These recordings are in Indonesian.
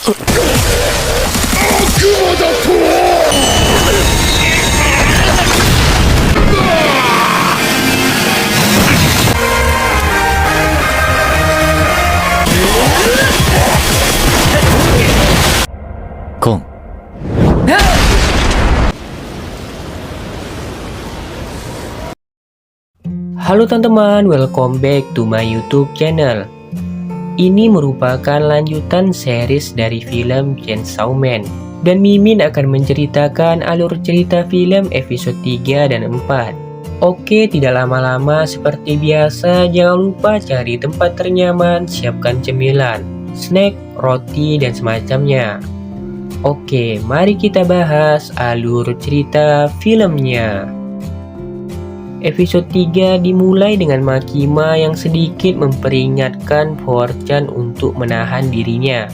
Kong. Halo teman-teman, welcome back to my YouTube channel. Ini merupakan lanjutan series dari film Chainsaw Man, dan Mimin akan menceritakan alur cerita film episode 3 dan 4. Oke, tidak lama-lama, seperti biasa jangan lupa cari tempat ternyaman, siapkan cemilan, snack, roti, dan semacamnya. Oke, mari kita bahas alur cerita filmnya. Episode 3 dimulai dengan Makima yang sedikit memperingatkan Forchan untuk menahan dirinya,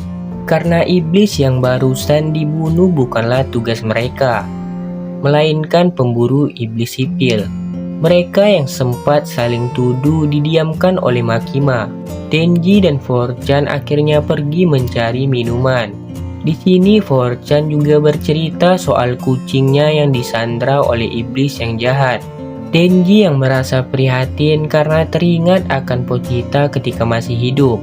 karena iblis yang barusan dibunuh bukanlah tugas mereka, melainkan pemburu iblis sipil. Mereka yang sempat saling tuduh didiamkan oleh Makima. Denji dan Forchan akhirnya pergi mencari minuman. Di sini Forchan juga bercerita soal kucingnya yang disandra oleh iblis yang jahat. Denji yang merasa prihatin karena teringat akan Pochita ketika masih hidup,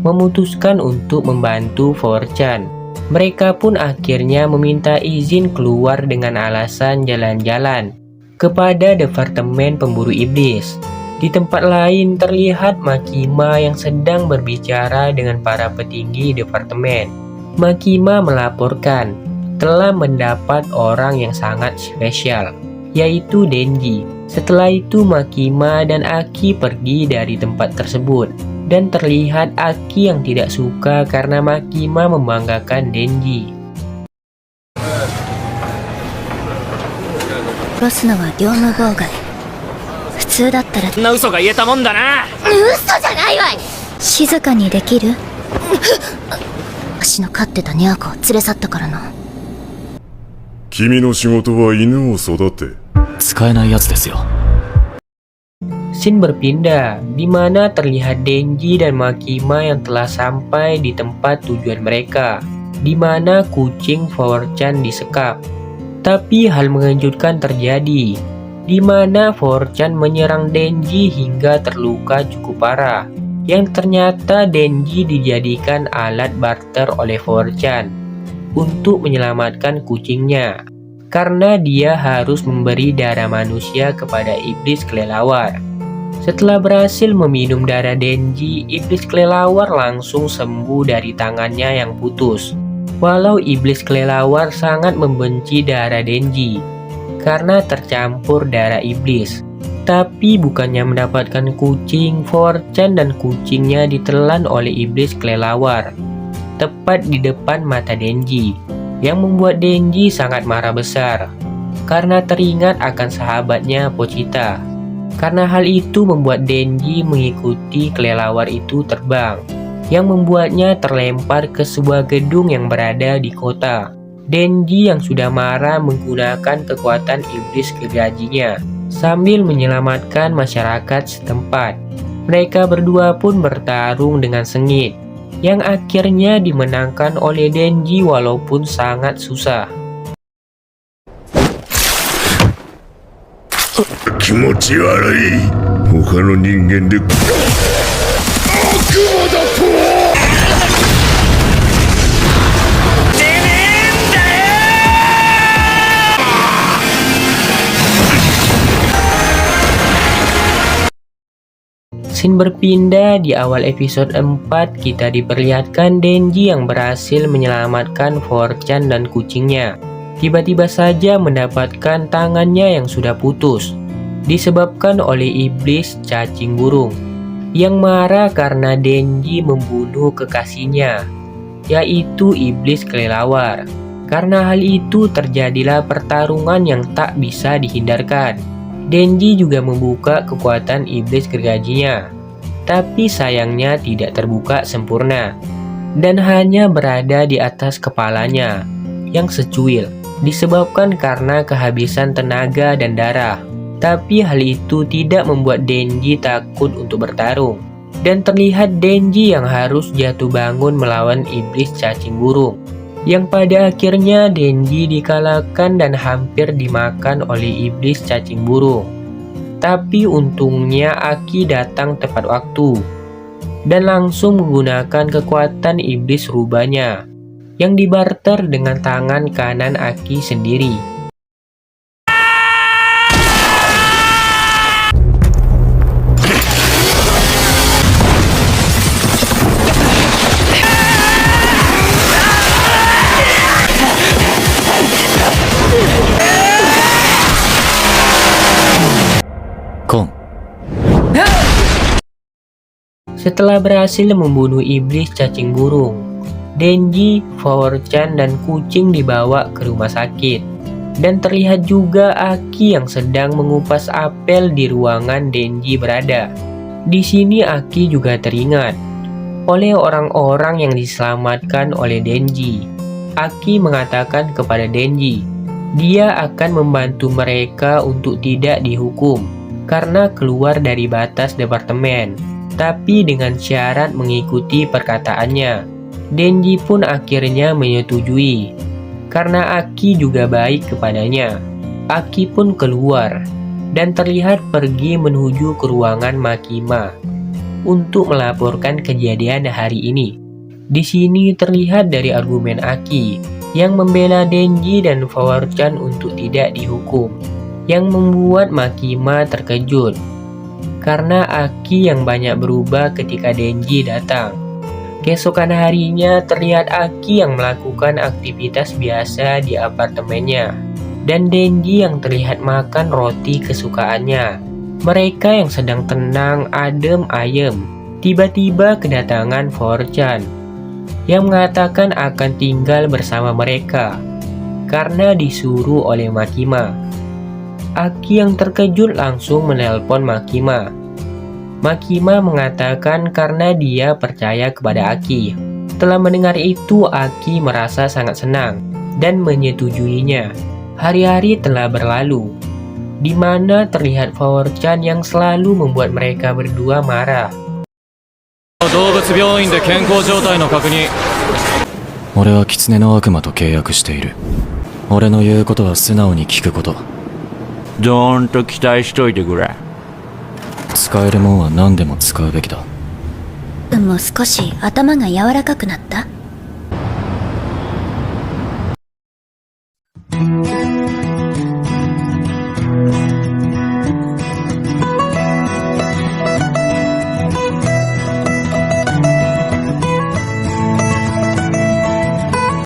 memutuskan untuk membantu Forchan. Mereka pun akhirnya meminta izin keluar dengan alasan jalan-jalan kepada Departemen Pemburu Iblis. Di tempat lain terlihat Makima yang sedang berbicara dengan para petinggi departemen. Makima melaporkan telah mendapat orang yang sangat spesial, yaitu Denji. Setelah itu Makima dan Aki pergi dari tempat tersebut, dan terlihat Aki yang tidak suka karena Makima membanggakan Denji. 殺すのは業務妨害。普通だったらそんな嘘が言えたもんだな。嘘じゃないわい。静かにできる？私の飼ってたニャーコを連れ去ったからな。君の仕事は犬を育て。使えないやつですよ。 Scene berpindah, di mana terlihat Denji dan Makima yang telah sampai di tempat tujuan mereka, di mana kucing Forchan disekap. Tapi hal mengejutkan terjadi, di mana Forchan menyerang Denji hingga terluka cukup parah, yang ternyata Denji dijadikan alat barter oleh Forchan untuk menyelamatkan kucingnya, karena dia harus memberi darah manusia kepada iblis kelelawar. Setelah berhasil meminum darah Denji, iblis kelelawar langsung sembuh dari tangannya yang putus. Walau iblis kelelawar sangat membenci darah Denji karena tercampur darah iblis, tapi bukannya mendapatkan kucing, Forchan dan kucingnya ditelan oleh iblis kelelawar tepat di depan mata Denji, yang membuat Denji sangat marah besar karena teringat akan sahabatnya Pochita. Karena hal itu membuat Denji mengikuti kelelawar itu terbang, yang membuatnya terlempar ke sebuah gedung yang berada di kota. Denji yang sudah marah menggunakan kekuatan iblis gergajinya sambil menyelamatkan masyarakat setempat. Mereka berdua pun bertarung dengan sengit, yang akhirnya dimenangkan oleh Denji walaupun sangat susah. 気持ち悪い。他の人間で悪魔だと。 Scene berpindah, di awal episode 4 kita diperlihatkan Denji yang berhasil menyelamatkan Forchan dan kucingnya. Tiba-tiba saja mendapatkan tangannya yang sudah putus, disebabkan oleh iblis cacing burung, yang marah karena Denji membunuh kekasihnya, yaitu iblis kelelawar. Karena hal itu terjadilah pertarungan yang tak bisa dihindarkan. Denji juga membuka kekuatan iblis gergajinya, tapi sayangnya tidak terbuka sempurna, dan hanya berada di atas kepalanya yang secuil, disebabkan karena kehabisan tenaga dan darah. Tapi hal itu tidak membuat Denji takut untuk bertarung. Dan terlihat Denji yang harus jatuh bangun melawan iblis cacing burung, yang pada akhirnya Denji dikalahkan dan hampir dimakan oleh iblis cacing burung. Tapi untungnya Aki datang tepat waktu dan langsung menggunakan kekuatan iblis rubahnya yang dibarter dengan tangan kanan Aki sendiri. Kong. Setelah berhasil membunuh iblis cacing burung, Denji, Power-chan, dan kucing dibawa ke rumah sakit. Dan terlihat juga Aki yang sedang mengupas apel di ruangan Denji berada. Di sini Aki juga teringat oleh orang-orang yang diselamatkan oleh Denji. Aki mengatakan kepada Denji, dia akan membantu mereka untuk tidak dihukum karena keluar dari batas departemen, tapi dengan syarat mengikuti perkataannya. Denji pun akhirnya menyetujui, karena Aki juga baik kepadanya. Aki pun keluar, dan terlihat pergi menuju ke ruangan Makima untuk melaporkan kejadian hari ini. Di sini terlihat dari argumen Aki yang membela Denji dan Power-chan untuk tidak dihukum, yang membuat Makima terkejut karena Aki yang banyak berubah ketika Denji datang. Keesokan harinya terlihat Aki yang melakukan aktivitas biasa di apartemennya dan Denji yang terlihat makan roti kesukaannya. Mereka yang sedang tenang adem ayem, tiba-tiba kedatangan Power-chan yang mengatakan akan tinggal bersama mereka karena disuruh oleh Makima. Aki yang terkejut langsung menelpon Makima. Makima mengatakan karena dia percaya kepada Aki. Setelah mendengar itu, Aki merasa sangat senang dan menyetujuinya. Hari-hari telah berlalu, di mana terlihat Power-chan yang selalu membuat mereka berdua marah. 動物病院で健康状態の確認。俺は狐の悪魔と契約している。俺の言うことは素直に聞くこと。どーんと期待しといてくれ。使えるもんは何でも使うべきだ。もう少し頭が柔らかくなった？